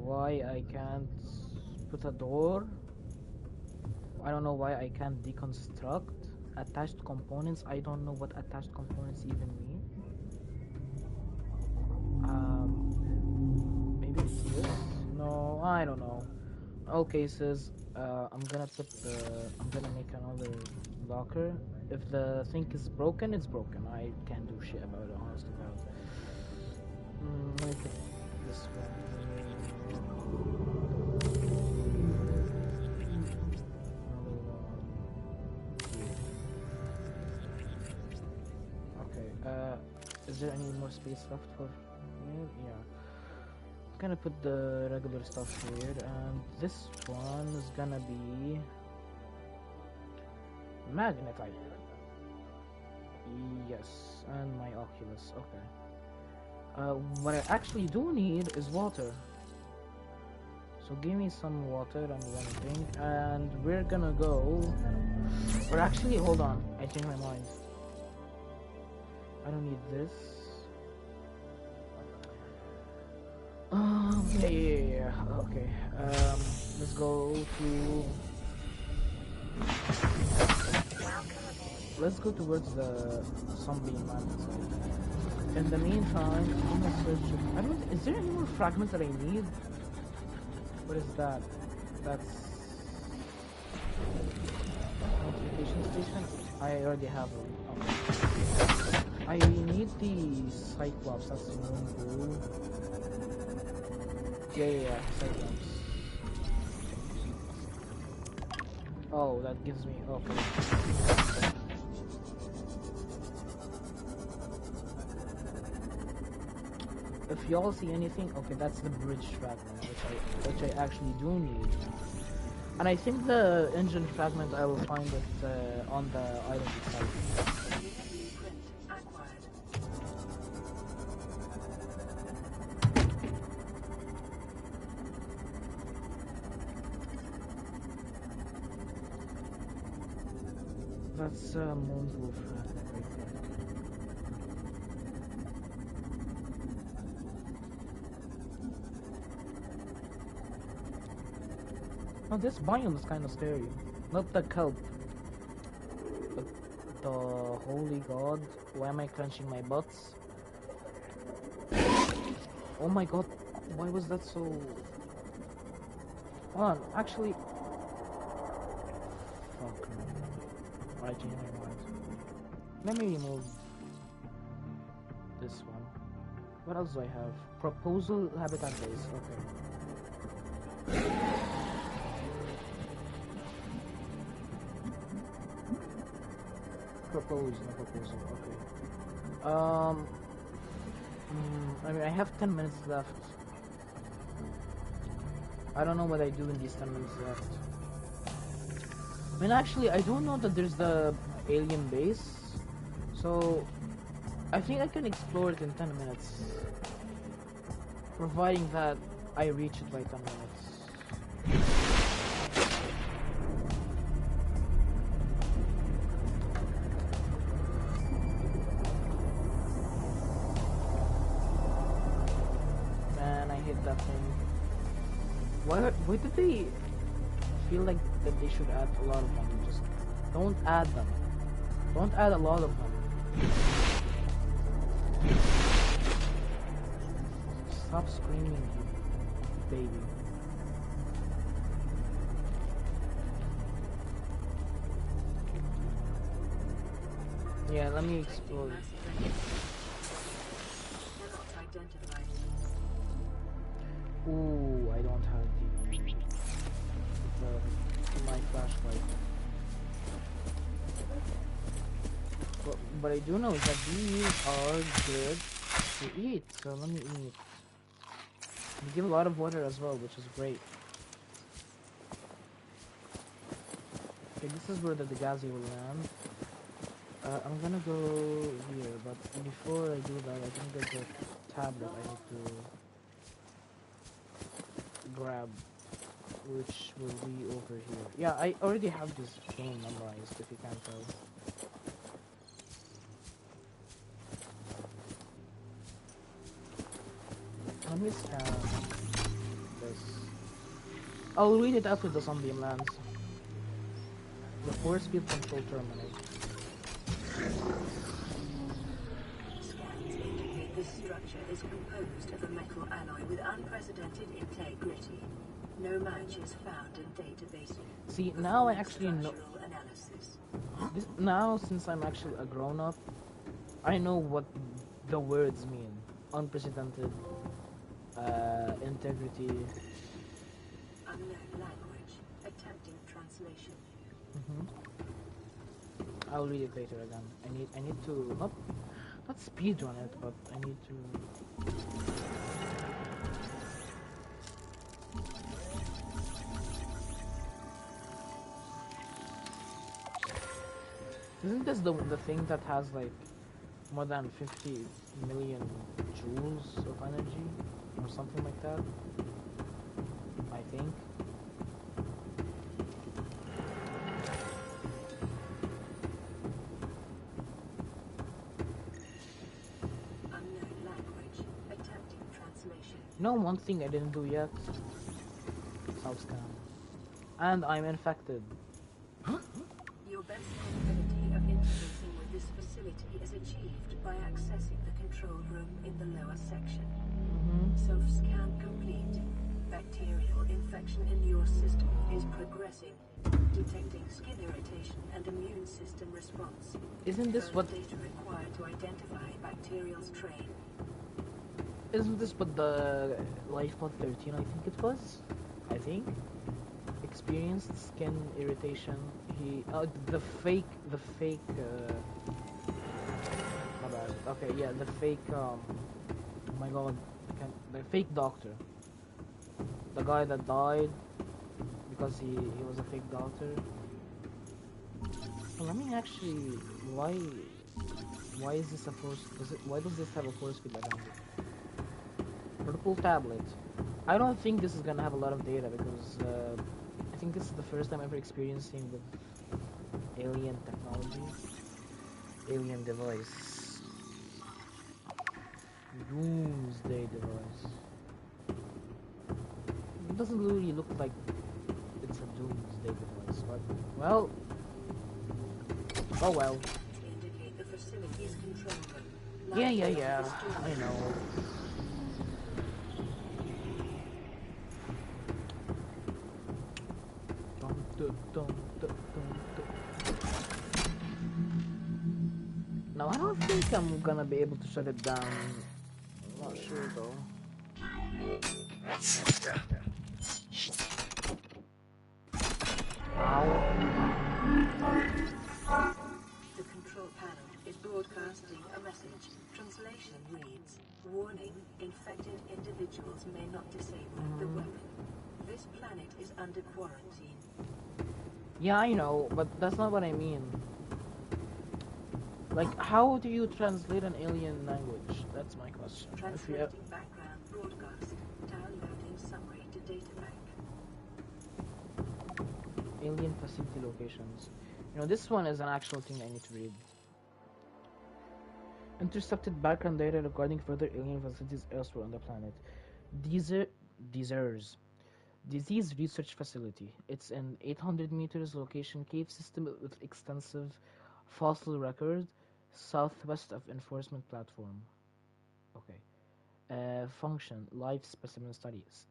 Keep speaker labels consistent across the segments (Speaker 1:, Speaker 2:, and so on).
Speaker 1: why I can't put a door. I don't know why I can't deconstruct attached components. I don't know what attached components even mean. Maybe it's this? No, I don't know. In all cases, I'm gonna make another locker. If the thing is broken, it's broken. I can't do shit about it, honest to God. Let me put this one here. Another one here. Okay, is there any more space left for here? Yeah. I'm gonna put the regular stuff here, and this one is gonna be magnetite. Yes, and my Oculus. Okay. What I actually do need is water. So give me some water, I'm gonna drink, and we're gonna go. Or actually, hold on, I changed my mind. I don't need this. Yeah. Okay. Let's go to. Let's go towards the Sunbeam Mountain side. In the meantime, I'm gonna search. I don't. Is there any more fragments that I need? What is that? That's notification station. I already have one. Okay. I need the Cyclops. That's the moon blue. Yeah. Cyclops. Oh, that gives me. Okay. If y'all see anything, okay, that's the bridge fragment, which I actually do need. And I think the engine fragment I will find it on the island itself. That's moonproof fragment right there. Oh, this biome is kind of scary. Not the kelp, but the holy god. Why am I clenching my butts? Oh my god, why was that so... Hold on, actually... Fuck no. I changed my mind. Let me remove this one. What else do I have? Proposal habitat base, okay. Propose, no proposal, okay. I mean, I have 10 minutes left. I don't know what I do in these 10 minutes left. I mean, actually, I do know that there's the alien base, so I think I can explore it in 10 minutes. Providing that I reach it by 10 minutes. That thing. Why did they feel like that they should add a lot of them? Just don't add them. Don't add a lot of them. Stop screaming, you baby. Yeah, let me explore. Ooh, I don't have my flashlight. But I do know that these are good to eat, so let me eat. They give a lot of water as well, which is great. Okay, this is where the Degazi will land. I'm gonna go here, but before I do that, I think there's a tablet I need to grab, which will be over here. Yeah, I already have this game memorized, if you can't tell. Let me scan this. I'll read it after the sunbeam lands. The force field control terminal.
Speaker 2: Scans indicate this structure is composed of a metal alloy with unprecedented integrity. No match is found in databases.
Speaker 1: See, now I actually know.
Speaker 2: Structural analysis.
Speaker 1: Now, since I'm actually a grown up, I know what the words mean. Unprecedented, integrity.
Speaker 2: Unknown language. Attempting translation.
Speaker 1: I'll read it later again. I need to not speed run it, but I need to. Isn't this the thing that has like more than 50 million joules of energy or something like that? I think.
Speaker 2: Unknown language. Attempting translation.
Speaker 1: You know one thing I didn't do yet? Self-scan. And I'm infected.
Speaker 2: Your best probability of interfacing with this facility is achieved by accessing the control room in the lower section. Self-scan complete. Bacterial infection in your system is progressing. Detecting skin irritation and immune system response.
Speaker 1: Isn't this what?
Speaker 2: Data required to identify bacterial strain.
Speaker 1: Isn't this what the Lifepod 13 I think it was? I think. Experienced skin irritation. The fake my bad. Okay, yeah, the fake oh my god, the fake doctor. The guy that died because he was a fake doctor. Well, I mean actually why is this a force why does this have a force field around it? Purple tablet. I don't think this is gonna have a lot of data because I think this is the first time ever experiencing with alien technology. Alien device. Doomsday device. It doesn't really look like it's a doomsday device, but well. Oh well.
Speaker 2: Indicate the facility's control room.
Speaker 1: Yeah. I know. Now I don't think I'm gonna be able to shut it down. I'm not sure though.
Speaker 2: The control panel is broadcasting a message. Translation reads, warning, infected individuals may not disable the weapon. This planet is under quarantine.
Speaker 1: Yeah, I know, but that's not what I mean. Like, how do you translate an alien language? That's my question.
Speaker 2: Translating background broadcast. Downloading summary to data bank.
Speaker 1: Alien facility locations. You know, this one is an actual thing I need to read. Intercepted background data regarding further alien facilities elsewhere on the planet. Disease Research Facility. It's an 800 meters location cave system with extensive fossil record southwest of enforcement platform. Okay. Function, life specimen studies.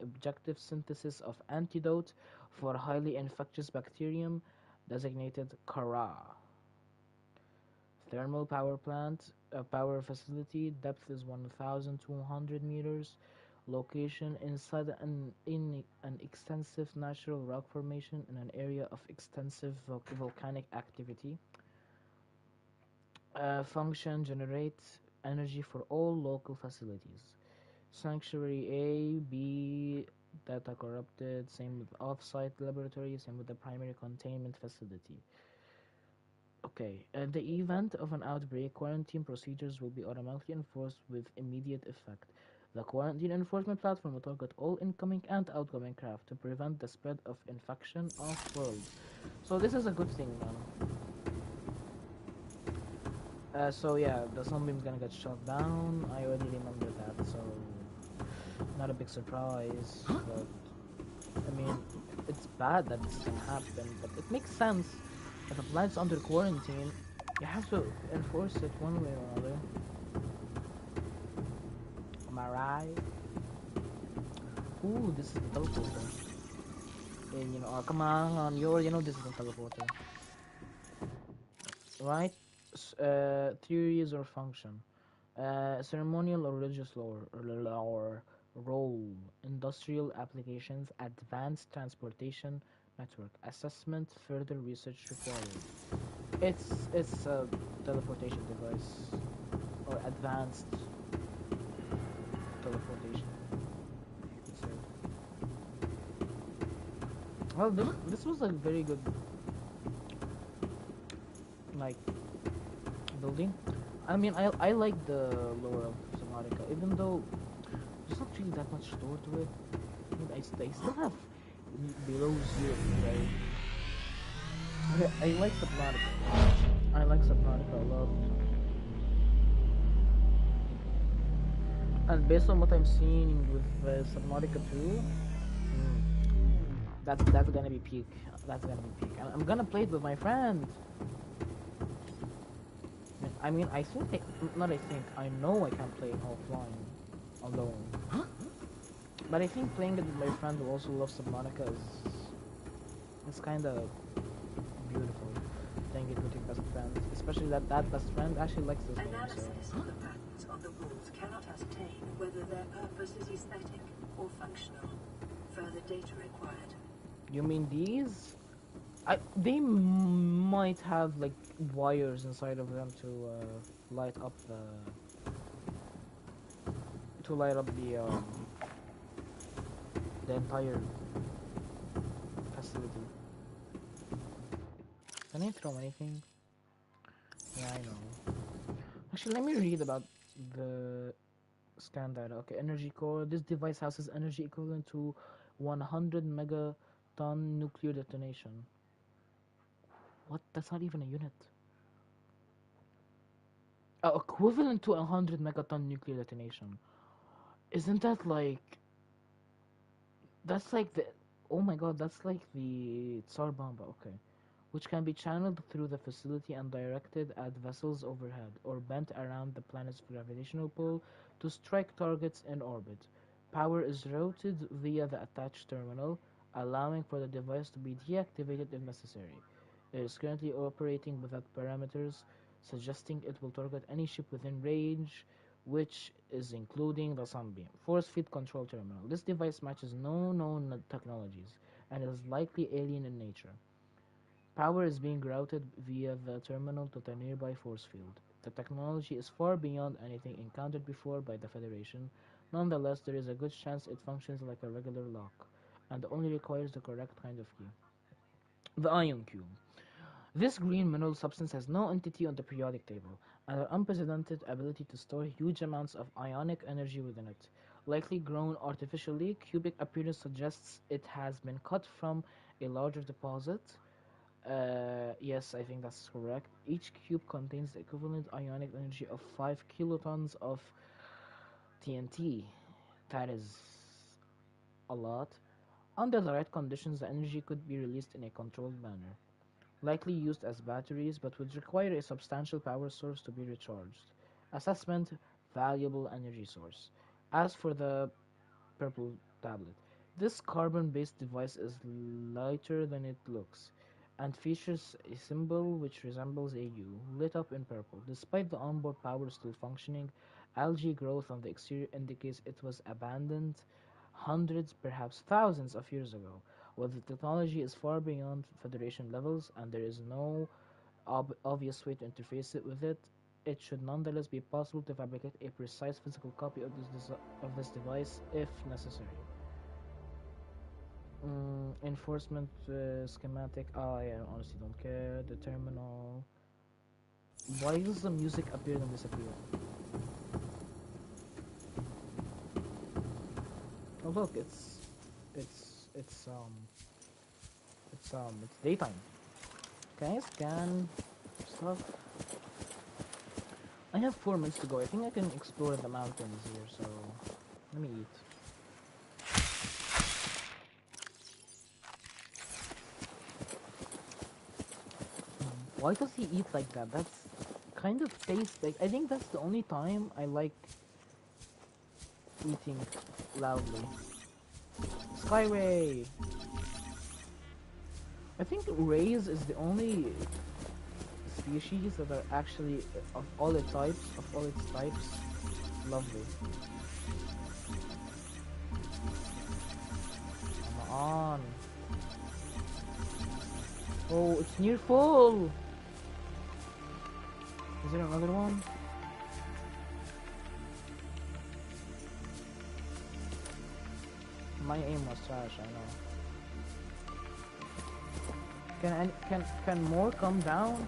Speaker 1: Objective synthesis of antidote for highly infectious bacterium designated Kara. Thermal power plant, power facility, depth is 1,200 meters. Location inside in an extensive natural rock formation in an area of extensive volcanic activity. Function, generate energy for all local facilities. Sanctuary A, B, data corrupted, same with off-site laboratory, same with the primary containment facility. Okay, at the event of an outbreak, quarantine procedures will be automatically enforced with immediate effect. The quarantine enforcement platform will target all incoming and outgoing craft to prevent the spread of infection off-world. So this is a good thing, man. So yeah, the sunbeam's gonna get shut down. I already remember that, so not a big surprise. But I mean, it's bad that this can happen, but it makes sense. If a planet's under quarantine, you have to enforce it one way or another. Am I right? Ooh, this is the teleporter. And come on, this is the teleporter, right? Theories or function. Ceremonial or religious lore, role, industrial applications, advanced transportation network, assessment, further research required. It's a teleportation device or advanced teleportation, you could say. Well, this was a very good like building. I mean, I like the lore of Subnautica, even though there's not really that much lore to it. I mean, they still have below zero, right? I like Subnautica. I like Subnautica a lot. And based on what I'm seeing with Subnautica 2, that's gonna be peak. That's gonna be peak. I'm gonna play it with my friend. I mean, I think not. I think I know I can play it offline, alone. But I think playing it with my friend who also loves Subnautica is kind of beautiful. Playing it with your best friend, especially that best friend actually likes this game. So.
Speaker 2: Analysis of the patterns on the walls cannot ascertain whether their purpose is aesthetic or functional. Further data required.
Speaker 1: You mean these? They might have like wires inside of them to light up the entire facility. Can I throw anything? Yeah, I know. Actually, let me read about the scan data. Okay, energy core. This device houses energy equivalent to 100 megaton nuclear detonation. What? That's not even a unit. Equivalent to 100 megaton nuclear detonation. Isn't that like? That's like the. Oh my god, that's like the Tsar Bomba. Okay. Which can be channeled through the facility and directed at vessels overhead, or bent around the planet's gravitational pull to strike targets in orbit. Power is routed via the attached terminal, allowing for the device to be deactivated if necessary. It is currently operating without parameters, suggesting it will target any ship within range, which is including the Sunbeam. Force field control terminal. This device matches no known technologies and is likely alien in nature. Power is being routed via the terminal to the nearby force field. The technology is far beyond anything encountered before by the Federation. Nonetheless, there is a good chance it functions like a regular lock, and only requires the correct kind of key. The Ion Cube. This green mineral substance has no entity on the periodic table, and an unprecedented ability to store huge amounts of ionic energy within it. Likely grown artificially, cubic appearance suggests it has been cut from a larger deposit. Yes, I think that's correct. Each cube contains the equivalent ionic energy of 5 kilotons of TNT. That is a lot. Under the right conditions, the energy could be released in a controlled manner, likely used as batteries, but would require a substantial power source to be recharged. Assessment: valuable energy source. As for the purple tablet. This carbon-based device is lighter than it looks, and features a symbol which resembles a U, lit up in purple. Despite the onboard power still functioning, algae growth on the exterior indicates it was abandoned hundreds, perhaps thousands of years ago. While the technology is far beyond Federation levels and there is no obvious way to interface it with it, it should nonetheless be possible to fabricate a precise physical copy of this device if necessary. Enforcement schematic. I honestly don't care. The terminal. Why does the music appear and disappear? Oh look, it's it's um it's daytime. Can I scan stuff? I have 4 minutes to go. I think I can explore the mountains here. So let me eat. Why does he eat like that? That's kind of tastes like. I think that's the only time I like eating loudly. Skyray! I think rays is the only species that are actually of all its types, lovely. Come on. Oh, it's near full. Is there another one? My aim was trash, I know. Can more come down?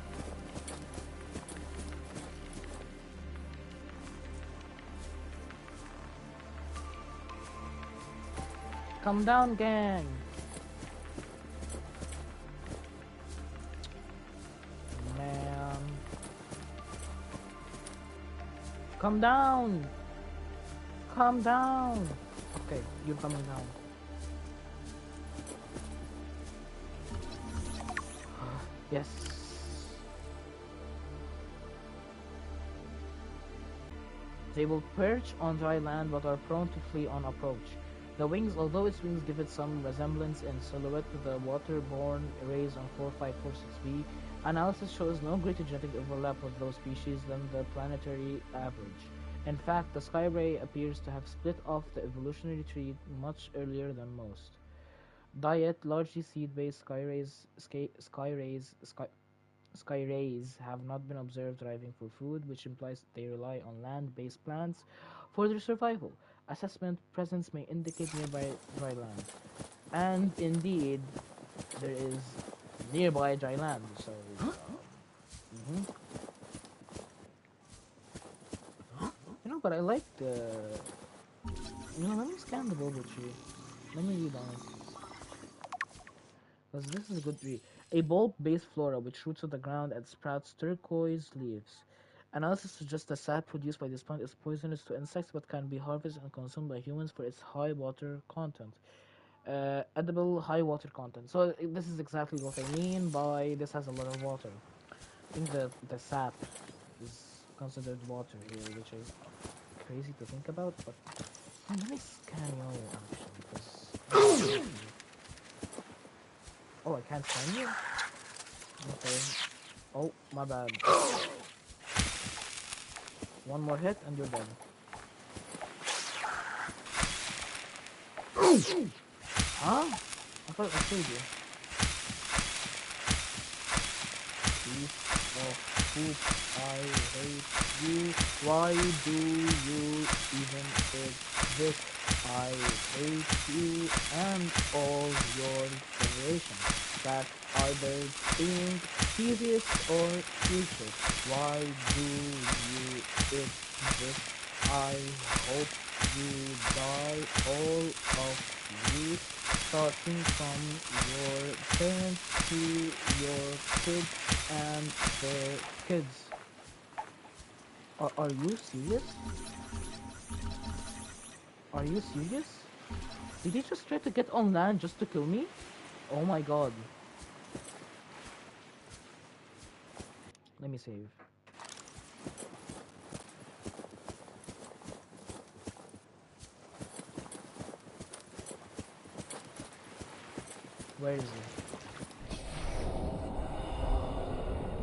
Speaker 1: Come down, gang. Man. Come down. Come down. Okay, you're coming down. Yes. They will perch on dry land but are prone to flee on approach. The wings, although its wings give it some resemblance in silhouette to the waterborne rays on 4546b, analysis shows no greater genetic overlap with those species than the planetary average. In fact, the skyray appears to have split off the evolutionary tree much earlier than most. Diet: largely seed-based skyrays have not been observed driving for food, which implies that they rely on land-based plants for their survival. Assessment: presence may indicate nearby dry land. And indeed, there is nearby dry land, so... mhm. You know, but I like the... You know, let me scan the boba tree. Let me read on it. Because this is a good tree. A bulb-based flora which roots of the ground and sprouts turquoise leaves. Analysis suggests the sap produced by this plant is poisonous to insects but can be harvested and consumed by humans for its high water content. Edible high water content. So this is exactly what I mean by this has a lot of water. I think the sap is considered water here, which is crazy to think about, but let me scan you actually, because oh, I can't scan you? Okay. Oh, my bad. One more hit and you're dead. Huh? I thought I killed you. Piece of poop. I hate you. Why do you even exist? I hate you and all your generations that either being previous or future. Why do you exist? I hope you die, all of you, starting from your parents to your kids and their kids. Are you serious? Are you serious? Did he just try to get on land just to kill me? Oh my god. Let me save. Where is he?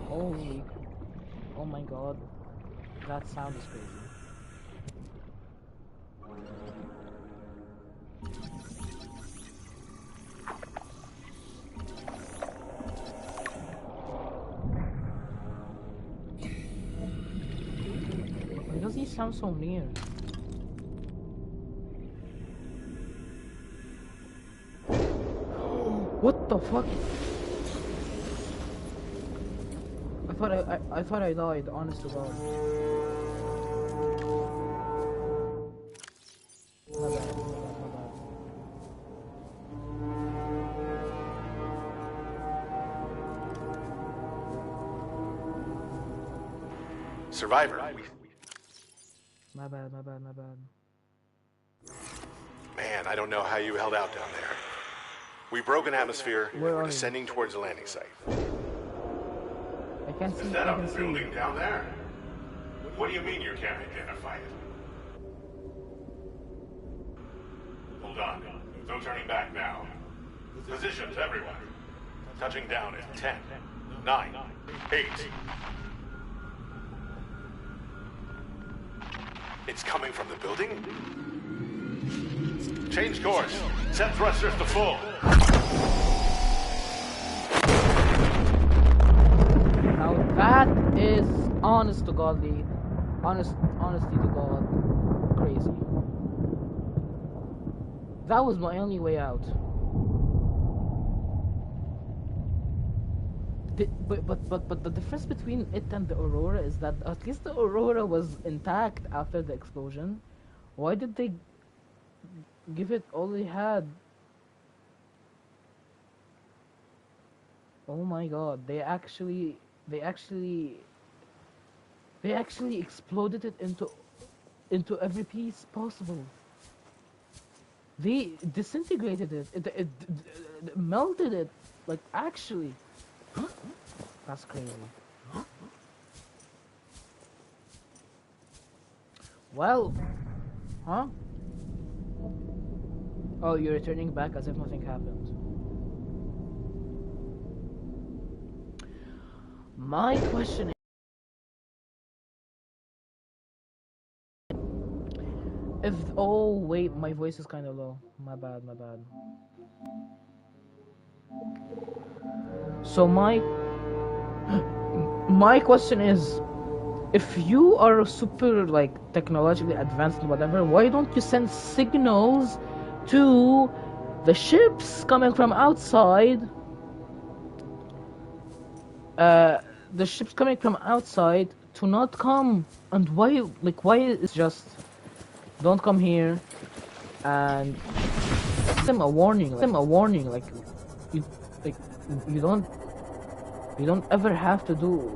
Speaker 1: Holy... Oh my god. That sound is crazy. Why does he sound so near? What the fuck? I thought I died, honest to god. My bad, my bad.
Speaker 3: Survivor.
Speaker 1: My bad, my bad, my bad.
Speaker 3: Man, I don't know how you held out down there. We broke an atmosphere and
Speaker 1: Where
Speaker 3: we're
Speaker 1: are you?
Speaker 3: descending towards the landing site.
Speaker 1: can't see.
Speaker 3: Is that a building down there? What do you mean you can't identify it? Hold on. No turning back now. Positions, everyone. Touching down in 10, 9, 8. It's coming from the building? Change course. Set thrusters to full.
Speaker 1: Now that is honesty to God, crazy. That was my only way out. But the difference between it and the Aurora is that at least the Aurora was intact after the explosion. Why did they give it all they had? Oh my God! They actually exploded it into every piece possible. They disintegrated it. It melted it, like actually. That's crazy. Well, huh? Oh, you're returning back as if nothing happened. My question is, oh wait, my voice is kind of low. My bad. So my question is, if you are super like technologically advanced and whatever, why don't you send signals to the ships coming from outside? The ships coming from outside to not come. And why is just don't come here, and give them a warning, like you don't ever have to do